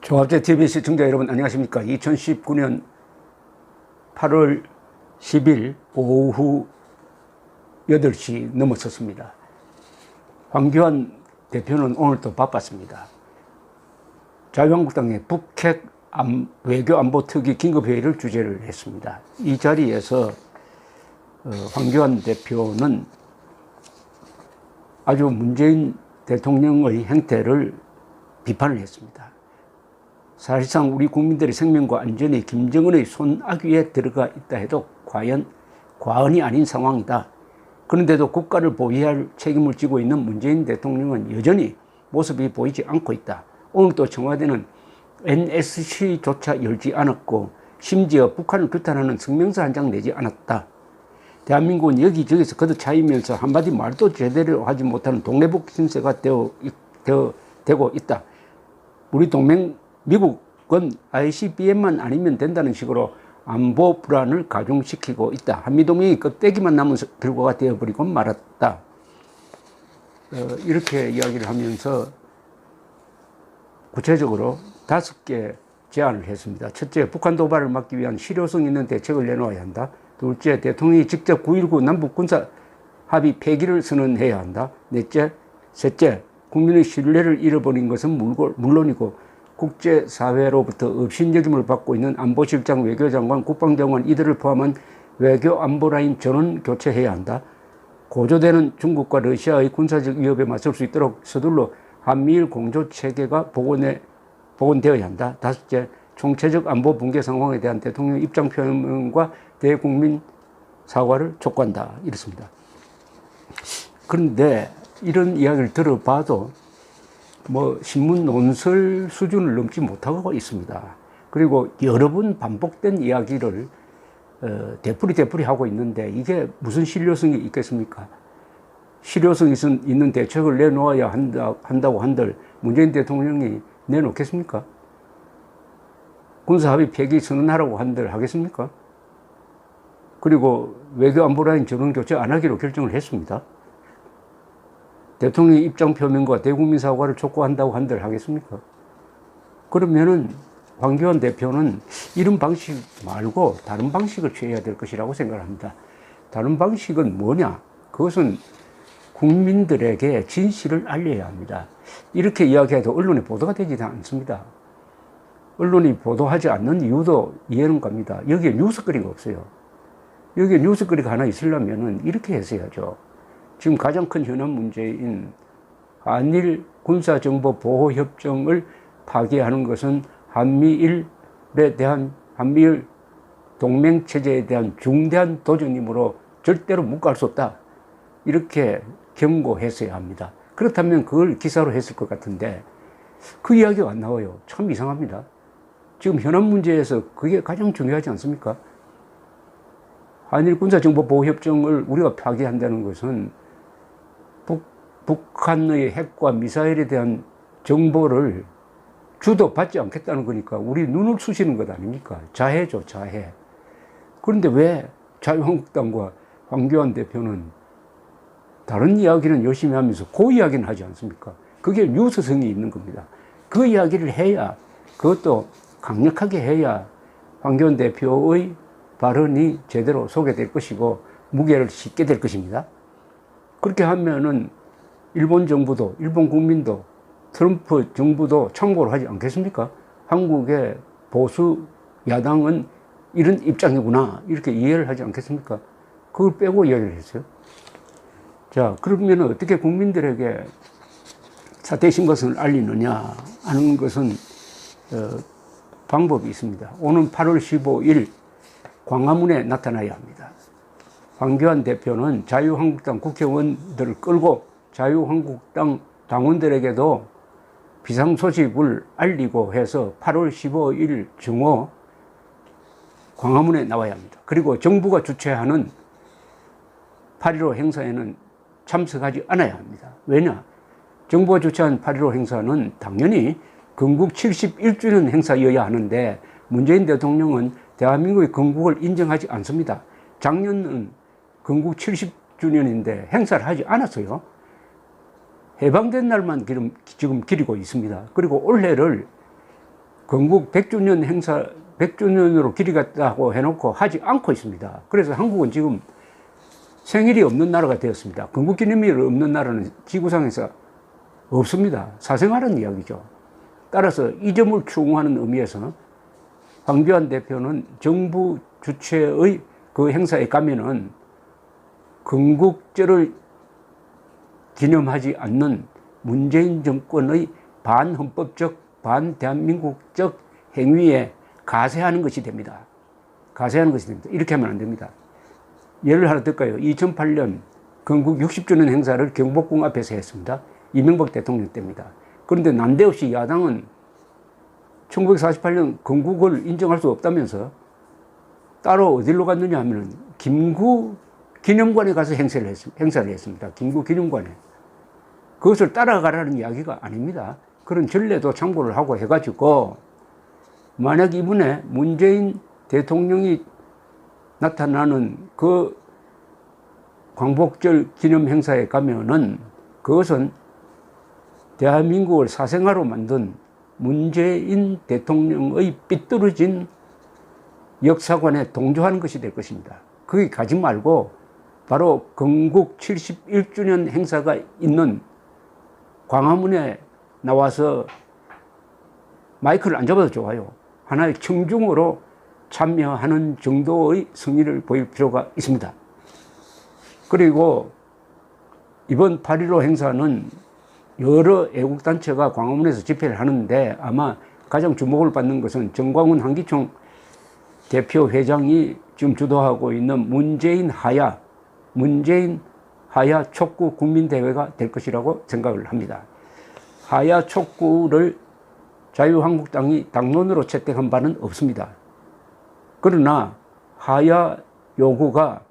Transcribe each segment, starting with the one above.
조합제 TV 시청자 여러분 안녕하십니까. 2019년 8월 10일 오후 8시 넘어섰습니다. 황교안 대표는 오늘 또 바빴습니다. 자유한국당의 북핵 외교안보특위 긴급회의를 주재를 했습니다. 이 자리에서 황교안 대표는 아주 문재인 대통령의 행태를 비판을 했습니다. 사실상 우리 국민들의 생명과 안전이 김정은의 손아귀에 들어가 있다 해도 과연 과언이 아닌 상황이다. 그런데도 국가를 보위할 책임을 지고 있는 문재인 대통령은 여전히 모습이 보이지 않고 있다. 오늘 또 청와대는 NSC조차 열지 않았고 심지어 북한을 규탄하는 성명서 한 장 내지 않았다. 대한민국은 여기저기서 걷어차이면서 한마디 말도 제대로 하지 못하는 동네북 신세가 되고 있다. 우리 동맹 미국은 ICBM만 아니면 된다는 식으로 안보 불안을 가중시키고 있다. 한미동맹이 껍데기만 남은 결과가 되어버리고 말았다. 이렇게 이야기를 하면서 구체적으로 5개 제안을 했습니다. 첫째, 북한 도발을 막기 위한 실효성 있는 대책을 내놓아야 한다. 둘째, 대통령이 직접 9.19 남북 군사 합의 폐기를 선언해야 한다. 셋째, 국민의 신뢰를 잃어버린 것은 물론이고 국제사회로부터 업신여김을 받고 있는 안보실장, 외교장관, 국방장관 이들을 포함한 외교안보라인 전원 교체해야 한다. 고조되는 중국과 러시아의 군사적 위협에 맞설 수 있도록 서둘러 한미일 공조체계가 복원되어야 한다. 다섯째, 총체적 안보 붕괴 상황에 대한 대통령 입장 표명과 대국민 사과를 촉구한다. 이렇습니다. 그런데 이런 이야기를 들어봐도 신문 논설 수준을 넘지 못하고 있습니다. 그리고 여러 번 반복된 이야기를 되풀이 하고 있는데 이게 무슨 실효성이 있겠습니까? 실효성이 있는 대책을 내놓아야 한다고 한들 문재인 대통령이 내놓겠습니까? 군사합의 폐기 선언하라고 한들 하겠습니까? 그리고 외교안보라인 전원 교체 안 하기로 결정을 했습니다. 대통령의 입장 표명과 대국민 사과를 촉구한다고 한들 하겠습니까? 그러면은 황교안 대표는 이런 방식 말고 다른 방식을 취해야 될 것이라고 생각을 합니다. 다른 방식은 뭐냐? 그것은 국민들에게 진실을 알려야 합니다. 이렇게 이야기해도 언론에 보도가 되지 않습니다. 언론이 보도하지 않는 이유도 이해는 갑니다. 여기에 뉴스거리가 없어요. 여기에 뉴스거리가 하나 있으려면은 이렇게 했어야죠. 지금 가장 큰 현안 문제인 한일 군사정보보호협정을 파기하는 것은 한미일 동맹체제에 대한 중대한 도전이므로 절대로 묵과할 수 없다. 이렇게 경고했어야 합니다. 그렇다면 그걸 기사로 했을 것 같은데 그 이야기가 안 나와요. 참 이상합니다. 지금 현안 문제에서 그게 가장 중요하지 않습니까? 한일 군사정보보호협정을 우리가 파기한다는 것은 북한의 핵과 미사일에 대한 정보를 주도받지 않겠다는 거니까 우리 눈을 쑤시는 것 아닙니까? 자해죠, 자해. 그런데 왜 자유한국당과 황교안 대표는 다른 이야기는 열심히 하면서 그 이야기는 하지 않습니까? 그게 뉴스성이 있는 겁니다. 그 이야기를 해야, 그것도 강력하게 해야 황교안 대표의 발언이 제대로 소개될 것이고 무게를 싣게 될 것입니다. 그렇게 하면은 일본 정부도, 일본 국민도, 트럼프 정부도 참고를 하지 않겠습니까? 한국의 보수 야당은 이런 입장이구나, 이렇게 이해를 하지 않겠습니까? 그걸 빼고 이야기를 했어요. 자, 그러면 어떻게 국민들에게 사퇴 신고서를 알리느냐 하는 것은 방법이 있습니다. 오는 8월 15일 광화문에 나타나야 합니다. 황교안 대표는 자유한국당 국회의원들을 끌고 자유한국당 당원들에게도 비상소식을 알리고 해서 8월 15일 정오 광화문에 나와야 합니다. 그리고 정부가 주최하는 8.15 행사에는 참석하지 않아야 합니다. 왜냐? 정부가 주최한 8.15 행사는 당연히 건국 71주년 행사여야 하는데 문재인 대통령은 대한민국의 건국을 인정하지 않습니다. 작년은 건국 70주년인데 행사를 하지 않았어요. 해방된 날만 지금 기리고 있습니다. 그리고 올해를 건국 100주년 행사, 100주년으로 길이갔다고 해놓고 하지 않고 있습니다. 그래서 한국은 지금 생일이 없는 나라가 되었습니다. 건국기념일 없는 나라는 지구상에서 없습니다. 사생활은 이야기죠. 따라서 이 점을 추궁하는 의미에서 황교안 대표는 정부 주최의 그 행사에 가면은 건국절을 기념하지 않는 문재인 정권의 반헌법적, 반대한민국적 행위에 가세하는 것이 됩니다. 가세하는 것이 됩니다. 이렇게 하면 안 됩니다. 예를 하나 들까요? 2008년 건국 60주년 행사를 경복궁 앞에서 했습니다. 이명박 대통령 때입니다. 그런데 난데없이 야당은 1948년 건국을 인정할 수 없다면서 따로 어디로 갔느냐 하면 김구 기념관에 가서 행사를 했습니다. 김구 기념관에. 그것을 따라가라는 이야기가 아닙니다. 그런 전례도 참고를 하고 해가지고 만약 이번에 문재인 대통령이 나타나는 그 광복절 기념 행사에 가면은 그것은 대한민국을 사생아로 만든 문재인 대통령의 삐뚤어진 역사관에 동조하는 것이 될 것입니다. 거기 가지 말고 바로 건국 71주년 행사가 있는 광화문에 나와서 마이크를 안 잡아도 좋아요. 하나의 청중으로 참여하는 정도의 성의를 보일 필요가 있습니다. 그리고 이번 8.15 행사는 여러 애국단체가 광화문에서 집회를 하는데 아마 가장 주목을 받는 것은 정광훈 한기총 대표 회장이 지금 주도하고 있는 문재인 하야 촉구 국민대회가 될 것이라고 생각을 합니다. 하야 촉구를 자유한국당이 당론으로 채택한 바는 없습니다. 그러나 하야 요구가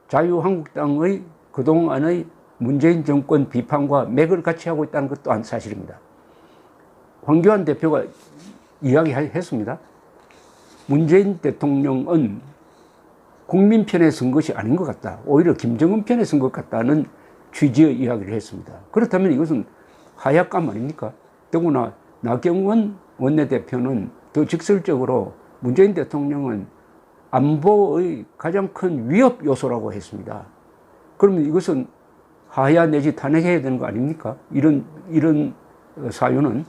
자유한국당의 그동안의 문재인 정권 비판과 맥을 같이 하고 있다는 것 또한 사실입니다. 황교안 대표가 이야기했습니다. 문재인 대통령은 국민 편에 선 것이 아닌 것 같다. 오히려 김정은 편에 선 것 같다는 취지의 이야기를 했습니다. 그렇다면 이것은 하약감 아닙니까? 더구나 나경원 원내대표는 더 직설적으로 문재인 대통령은 안보의 가장 큰 위협 요소라고 했습니다. 그러면 이것은 하야 내지 탄핵해야 되는 거 아닙니까? 이런 사유는.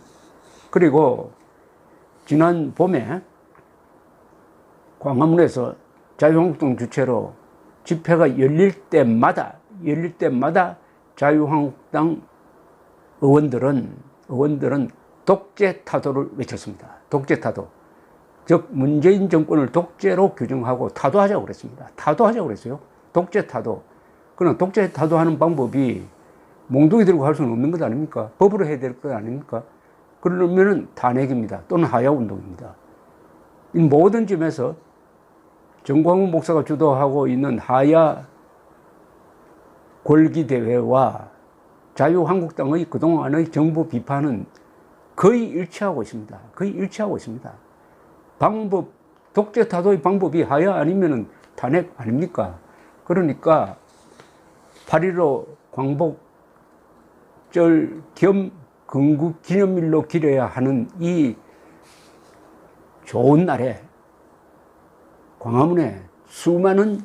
그리고 지난 봄에 광화문에서 자유한국당 주최로 집회가 열릴 때마다 자유한국당 의원들은 독재 타도를 외쳤습니다. 독재 타도. 즉 문재인 정권을 독재로 규정하고 타도하자고 그랬습니다. 타도하자고 그랬어요. 독재 타도. 그러나 독재 타도하는 방법이 몽둥이 들고 할 수는 없는 것 아닙니까? 법으로 해야 될 것 아닙니까? 그러면은 탄핵입니다. 또는 하야운동입니다. 이 모든 점에서 정광훈 목사가 주도하고 있는 하야 골기대회와 자유한국당의 그동안의 정부 비판은 거의 일치하고 있습니다. 거의 일치하고 있습니다. 방법, 독재 타도의 방법이 하야 아니면은 탄핵 아닙니까? 그러니까 8.15 광복절 겸 건국 기념일로 기려야 하는 이 좋은 날에 광화문에 수많은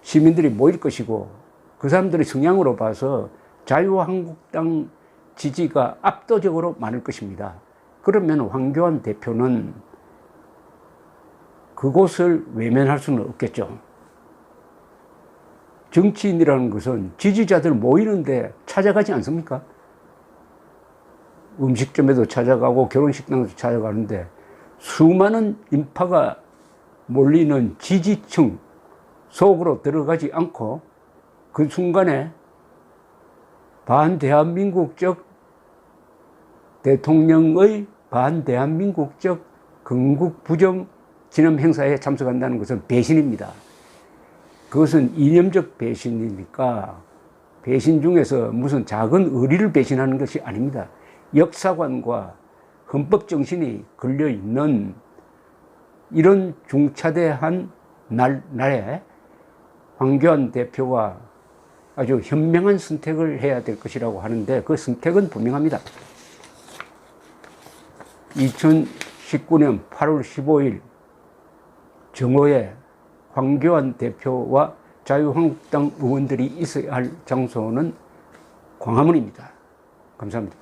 시민들이 모일 것이고 그 사람들의 성향으로 봐서 자유한국당 지지가 압도적으로 많을 것입니다. 그러면 황교안 대표는 그곳을 외면할 수는 없겠죠. 정치인이라는 것은 지지자들 모이는데 찾아가지 않습니까? 음식점에도 찾아가고 결혼식당에도 찾아가는데 수많은 인파가 몰리는 지지층 속으로 들어가지 않고 그 순간에 반대한민국적 대통령의 반대한민국적 건국 부정 기념 행사에 참석한다는 것은 배신입니다. 그것은 이념적 배신이니까 배신 중에서 무슨 작은 의리를 배신하는 것이 아닙니다. 역사관과 헌법 정신이 걸려있는 이런 중차대한 날에 황교안 대표가 아주 현명한 선택을 해야 될 것이라고 하는데 그 선택은 분명합니다. 2019년 8월 15일 정오에 황교안 대표와 자유한국당 의원들이 있어야 할 장소는 광화문입니다. 감사합니다.